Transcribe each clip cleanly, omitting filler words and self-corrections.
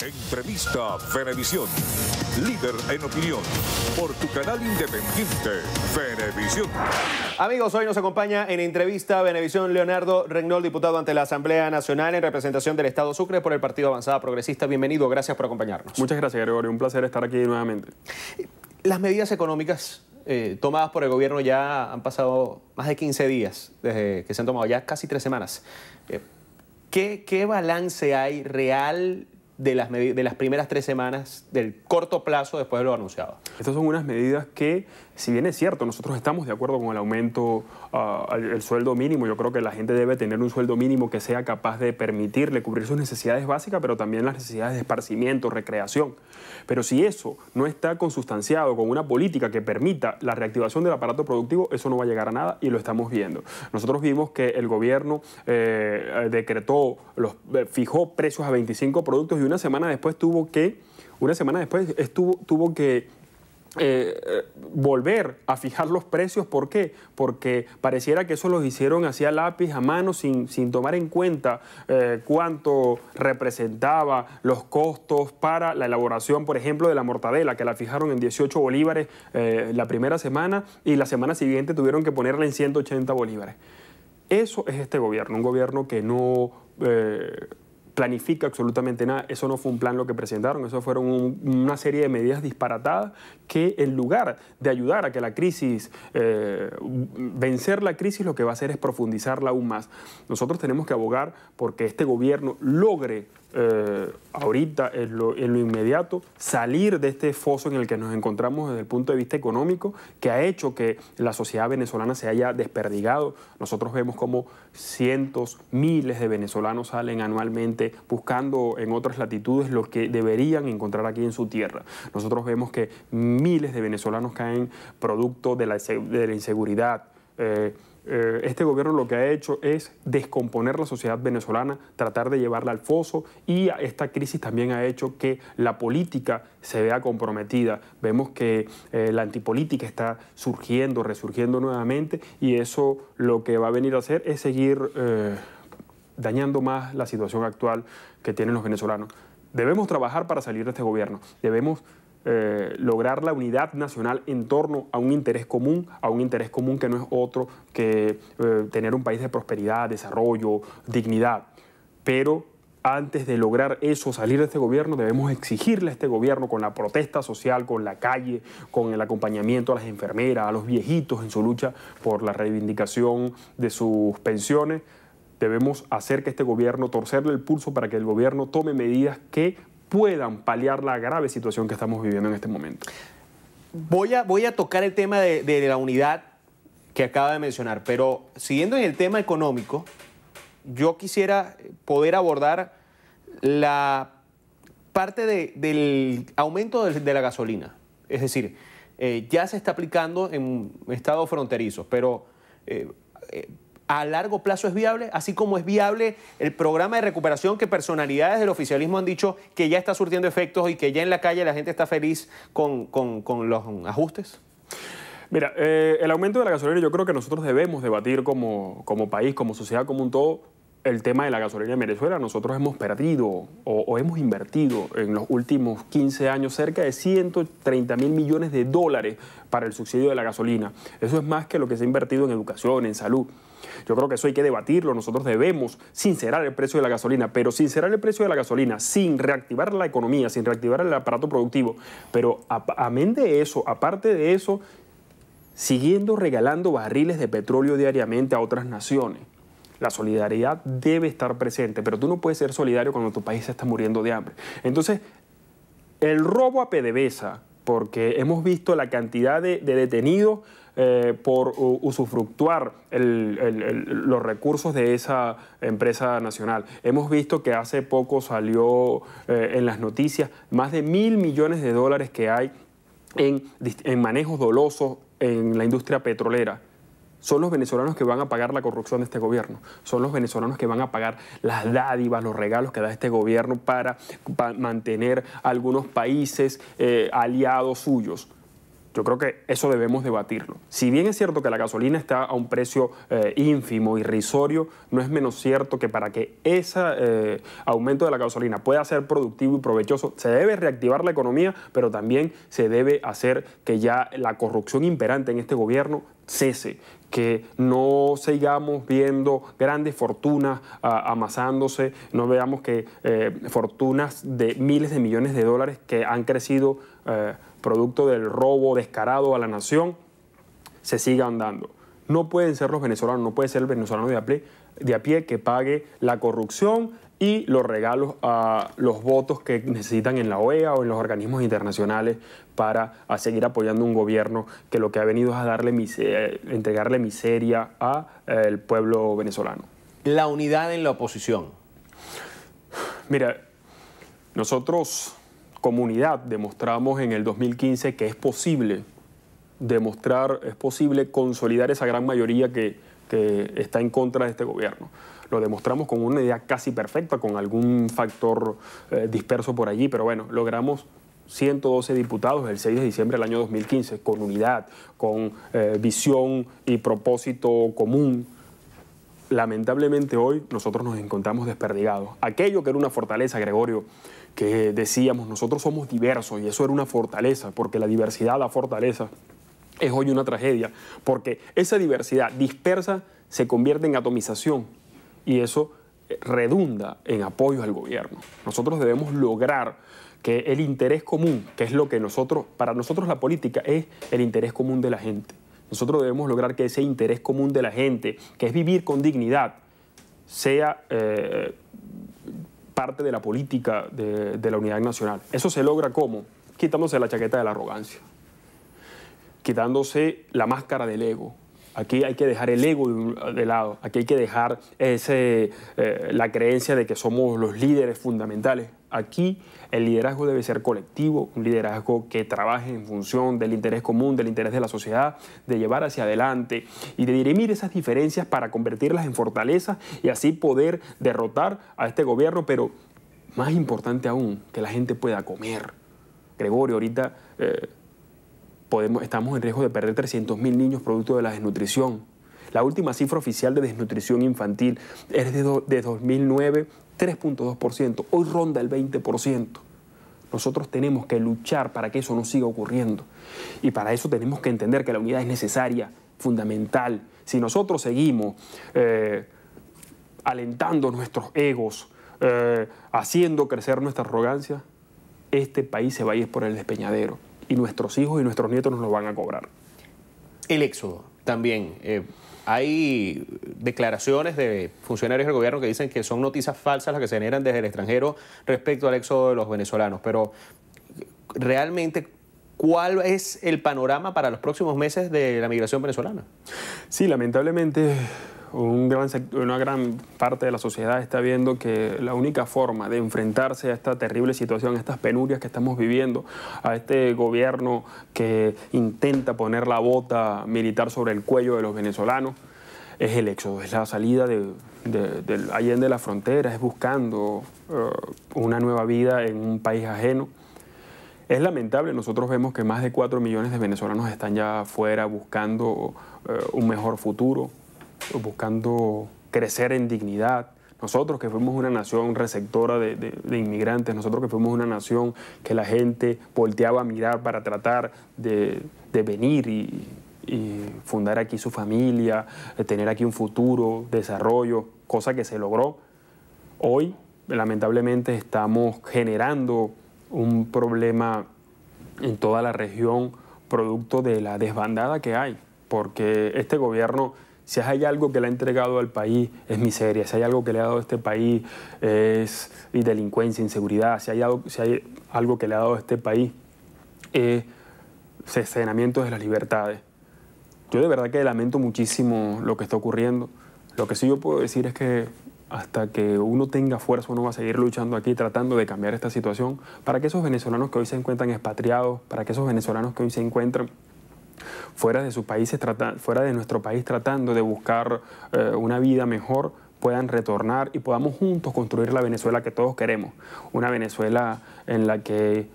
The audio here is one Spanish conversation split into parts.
Entrevista Venevisión, líder en opinión, por tu canal independiente, Venevisión. Amigos, hoy nos acompaña en Entrevista Venevisión Leonardo Regnol, diputado ante la Asamblea Nacional en representación del Estado Sucre por el Partido Avanzada Progresista. Bienvenido, gracias por acompañarnos. Muchas gracias, Gregorio, un placer estar aquí nuevamente. Las medidas económicas tomadas por el gobierno ya han pasado más de 15 días, desde que se han tomado ya casi 3 semanas. ¿Qué balance hay real de las primeras 3 semanas, del corto plazo después de lo anunciado? Estas son unas medidas que, si bien es cierto, nosotros estamos de acuerdo con el aumento al sueldo mínimo. Yo creo que la gente debe tener un sueldo mínimo que sea capaz de permitirle cubrir sus necesidades básicas, pero también las necesidades de esparcimiento, recreación. Pero si eso no está consustanciado con una política que permita la reactivación del aparato productivo, eso no va a llegar a nada y lo estamos viendo. Nosotros vimos que el gobierno fijó precios a 25 productos y una semana después tuvo que volver a fijar los precios. ¿Por qué? Porque pareciera que eso los hicieron así a lápiz, a mano, sin tomar en cuenta cuánto representaba los costos para la elaboración, por ejemplo, de la mortadela, que la fijaron en 18 bolívares la primera semana y la semana siguiente tuvieron que ponerla en 180 bolívares. Eso es este gobierno, un gobierno que no planifica absolutamente nada. Eso no fue un plan lo que presentaron, eso fueron una serie de medidas disparatadas que, en lugar de ayudar a que la crisis, vencer la crisis, lo que va a hacer es profundizarla aún más. Nosotros tenemos que abogar porque este gobierno logre ahorita, en lo inmediato, salir de este foso en el que nos encontramos desde el punto de vista económico, que ha hecho que la sociedad venezolana se haya desperdigado. Nosotros vemos como cientos, miles de venezolanos salen anualmente buscando en otras latitudes lo que deberían encontrar aquí en su tierra. Nosotros vemos que miles de venezolanos caen producto de la inseguridad. Este gobierno lo que ha hecho es descomponer la sociedad venezolana, tratar de llevarla al foso, y esta crisis también ha hecho que la política se vea comprometida. Vemos que la antipolítica está resurgiendo nuevamente, y eso lo que va a venir a hacer es seguir dañando más la situación actual que tienen los venezolanos. Debemos trabajar para salir de este gobierno, debemos lograr la unidad nacional en torno a un interés común que no es otro que tener un país de prosperidad, desarrollo, dignidad. Pero antes de lograr eso, salir de este gobierno, debemos exigirle a este gobierno, con la protesta social, con la calle, con el acompañamiento a las enfermeras, a los viejitos en su lucha por la reivindicación de sus pensiones, debemos hacer que este gobierno, torcerle el pulso para que el gobierno tome medidas que puedan paliar la grave situación que estamos viviendo en este momento. Voy a tocar el tema de la unidad que acaba de mencionar, pero siguiendo en el tema económico, yo quisiera poder abordar la parte del aumento de la gasolina. Es decir, ya se está aplicando en estados fronterizos, pero a largo plazo es viable, así como es viable el programa de recuperación que personalidades del oficialismo han dicho que ya está surtiendo efectos y que ya en la calle la gente está feliz con los ajustes. Mira, el aumento de la gasolina, yo creo que nosotros debemos debatir como país, como sociedad, como un todo, el tema de la gasolina en Venezuela. Nosotros hemos perdido o hemos invertido en los últimos 15 años cerca de 130.000 millones de dólares para el subsidio de la gasolina. Eso es más que lo que se ha invertido en educación, en salud. Yo creo que eso hay que debatirlo. Nosotros debemos sincerar el precio de la gasolina, pero sincerar el precio de la gasolina sin reactivar la economía, sin reactivar el aparato productivo. Pero amén de eso, aparte de eso, siguiendo regalando barriles de petróleo diariamente a otras naciones. La solidaridad debe estar presente, pero tú no puedes ser solidario cuando tu país se está muriendo de hambre. Entonces, el robo a PDVSA, porque hemos visto la cantidad de detenidos por usufructuar los recursos de esa empresa nacional. Hemos visto que hace poco salió en las noticias más de 1.000 millones de dólares que hay en manejos dolosos en la industria petrolera. Son los venezolanos que van a pagar la corrupción de este gobierno. Son los venezolanos que van a pagar las dádivas, los regalos que da este gobierno para mantener algunos países aliados suyos. Yo creo que eso debemos debatirlo. Si bien es cierto que la gasolina está a un precio ínfimo, irrisorio, no es menos cierto que para que ese aumento de la gasolina pueda ser productivo y provechoso, se debe reactivar la economía, pero también se debe hacer que ya la corrupción imperante en este gobierno cese, que no sigamos viendo grandes fortunas amasándose, no veamos que fortunas de miles de millones de dólares que han crecido producto del robo descarado a la nación, se sigan dando. No pueden ser los venezolanos, no puede ser el venezolano de a pie que pague la corrupción y los regalos a los votos que necesitan en la OEA o en los organismos internacionales para seguir apoyando un gobierno que lo que ha venido es a entregarle miseria al pueblo venezolano. La unidad en la oposición. Mira, nosotros como unidad demostramos en el 2015 que es posible consolidar esa gran mayoría que está en contra de este gobierno. Lo demostramos con una idea casi perfecta, con algún factor disperso por allí, pero bueno, logramos 112 diputados el 6 de diciembre del año 2015, con unidad, con visión y propósito común. Lamentablemente hoy nosotros nos encontramos desperdigados. Aquello que era una fortaleza, Gregorio, que decíamos nosotros somos diversos y eso era una fortaleza, porque la diversidad, la fortaleza, es hoy una tragedia, porque esa diversidad dispersa se convierte en atomización y eso redunda en apoyo al gobierno. Nosotros debemos lograr que el interés común, que es lo que para nosotros la política es el interés común de la gente. Nosotros debemos lograr que ese interés común de la gente, que es vivir con dignidad, sea parte de la política de la unidad nacional. Eso se logra ¿cómo? Quitándose la chaqueta de la arrogancia, quitándose la máscara del ego. Aquí hay que dejar el ego de lado, aquí hay que dejar la creencia de que somos los líderes fundamentales. Aquí el liderazgo debe ser colectivo, un liderazgo que trabaje en función del interés común, del interés de la sociedad, de llevar hacia adelante y de dirimir esas diferencias para convertirlas en fortalezas y así poder derrotar a este gobierno, pero más importante aún, que la gente pueda comer. Gregorio, ahorita estamos en riesgo de perder 300.000 niños producto de la desnutrición. La última cifra oficial de desnutrición infantil es de 2009, 3.2%. Hoy ronda el 20%. Nosotros tenemos que luchar para que eso no siga ocurriendo. Y para eso tenemos que entender que la unidad es necesaria, fundamental. Si nosotros seguimos alentando nuestros egos, haciendo crecer nuestra arrogancia, este país se va a ir por el despeñadero. Y nuestros hijos y nuestros nietos nos lo van a cobrar. El éxodo también. Hay declaraciones de funcionarios del gobierno que dicen que son noticias falsas las que se generan desde el extranjero respecto al éxodo de los venezolanos. Pero realmente, ¿cuál es el panorama para los próximos meses de la migración venezolana? Sí, lamentablemente una gran parte de la sociedad está viendo que la única forma de enfrentarse a esta terrible situación, a estas penurias que estamos viviendo, a este gobierno que intenta poner la bota militar sobre el cuello de los venezolanos, es el éxodo, es la salida del allende la frontera, es buscando una nueva vida en un país ajeno. Es lamentable, nosotros vemos que más de 4 millones de venezolanos están ya afuera buscando un mejor futuro, buscando crecer en dignidad. Nosotros que fuimos una nación receptora de inmigrantes, nosotros que fuimos una nación que la gente volteaba a mirar para tratar de venir y fundar aquí su familia, tener aquí un futuro, desarrollo, cosa que se logró. Hoy, lamentablemente, estamos generando un problema en toda la región producto de la desbandada que hay, porque este gobierno, si hay algo que le ha entregado al país es miseria, si hay algo que le ha dado a este país es delincuencia, inseguridad, si hay algo que le ha dado a este país es cercenamiento de las libertades. Yo de verdad que lamento muchísimo lo que está ocurriendo. Lo que sí yo puedo decir es que hasta que uno tenga fuerza, uno va a seguir luchando aquí, tratando de cambiar esta situación, para que esos venezolanos que hoy se encuentran expatriados, para que esos venezolanos que hoy se encuentran fuera de sus países, fuera de nuestro país, tratando de buscar una vida mejor, puedan retornar y podamos juntos construir la Venezuela que todos queremos. Una Venezuela en la que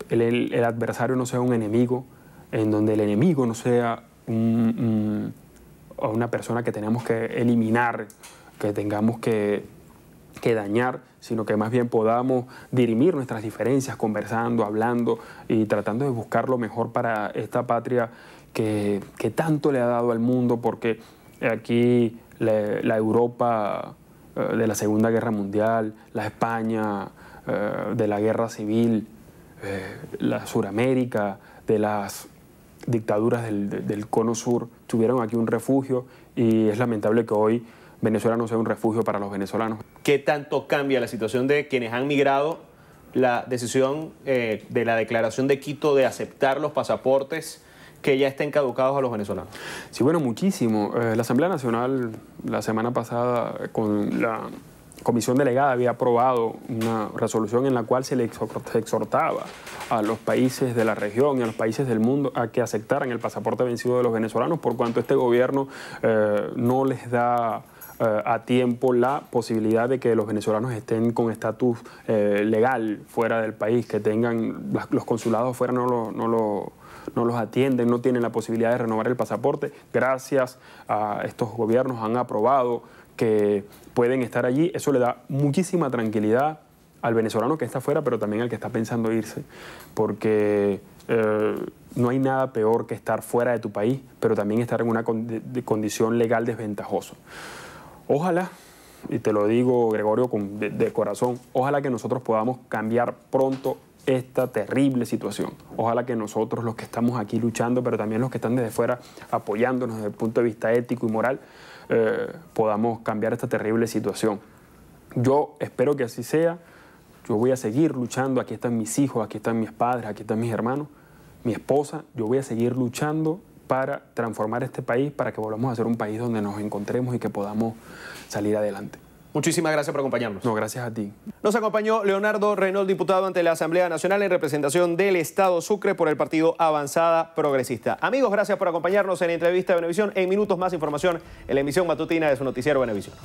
el adversario no sea un enemigo, en donde el enemigo no sea una persona que tenemos que eliminar, que tengamos que dañar, sino que más bien podamos dirimir nuestras diferencias, conversando, hablando y tratando de buscar lo mejor para esta patria que tanto le ha dado al mundo, porque aquí la Europa de la Segunda Guerra Mundial, la España de la Guerra Civil, la Suramérica de las dictaduras del Cono Sur tuvieron aquí un refugio, y es lamentable que hoy Venezuela no sea un refugio para los venezolanos. ¿Qué tanto cambia la situación de quienes han migrado la decisión de la Declaración de Quito de aceptar los pasaportes que ya estén caducados a los venezolanos? Sí, bueno, muchísimo. La Asamblea Nacional la semana pasada con la Comisión Delegada había aprobado una resolución en la cual se le exhortaba a los países de la región y a los países del mundo a que aceptaran el pasaporte vencido de los venezolanos, por cuanto este gobierno no les da a tiempo la posibilidad de que los venezolanos estén con estatus legal fuera del país, que tengan los consulados fuera no los atienden, no tienen la posibilidad de renovar el pasaporte. Gracias a estos gobiernos han aprobado que pueden estar allí. Eso le da muchísima tranquilidad al venezolano que está afuera, pero también al que está pensando irse, porque no hay nada peor que estar fuera de tu país, pero también estar en una condición legal desventajosa. Ojalá, y te lo digo, Gregorio, de corazón, ojalá que nosotros podamos cambiar pronto esta terrible situación. Ojalá que nosotros, los que estamos aquí luchando, pero también los que están desde fuera apoyándonos desde el punto de vista ético y moral, podamos cambiar esta terrible situación. Yo espero que así sea. Yo voy a seguir luchando. Aquí están mis hijos, aquí están mis padres, aquí están mis hermanos, mi esposa. Yo voy a seguir luchando para transformar este país, para que volvamos a ser un país donde nos encontremos y que podamos salir adelante. Muchísimas gracias por acompañarnos. No, gracias a ti. Nos acompañó Leonardo Reynolds, diputado ante la Asamblea Nacional en representación del Estado Sucre por el partido Avanzada Progresista. Amigos, gracias por acompañarnos en la entrevista de Venevisión. En minutos más información en la emisión matutina de su noticiero Venevisión.